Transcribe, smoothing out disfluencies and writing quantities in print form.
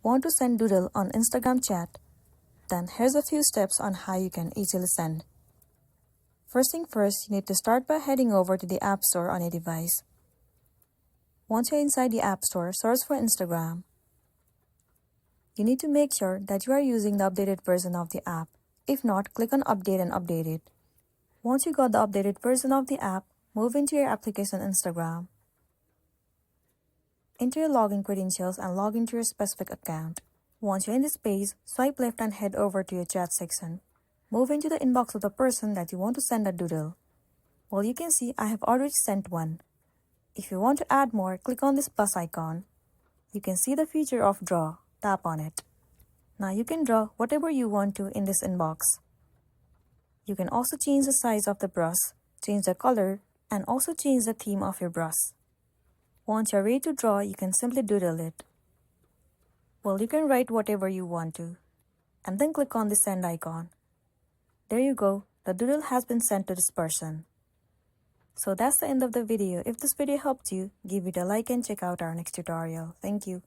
Want to send Doodle on Instagram chat? Then here's a few steps on how you can easily send. First thing first, you need to start by heading over to the App Store on your device. Once you're inside the App Store, search for Instagram. You need to make sure that you are using the updated version of the app. If not, click on Update and update it. Once you got the updated version of the app, move into your application Instagram. Enter your login credentials and log into your specific account. Once you're in this page, swipe left and head over to your chat section. Move into the inbox of the person that you want to send a doodle. Well, you can see I have already sent one. If you want to add more, click on this plus icon. You can see the feature of draw. Tap on it. Now you can draw whatever you want to in this inbox. You can also change the size of the brush, change the color, and also change the theme of your brush. Once you're ready to draw, you can simply doodle it. Well, you can write whatever you want to, and then click on the send icon. There you go, the doodle has been sent to this person. So that's the end of the video. If this video helped you, give it a like and check out our next tutorial. Thank you.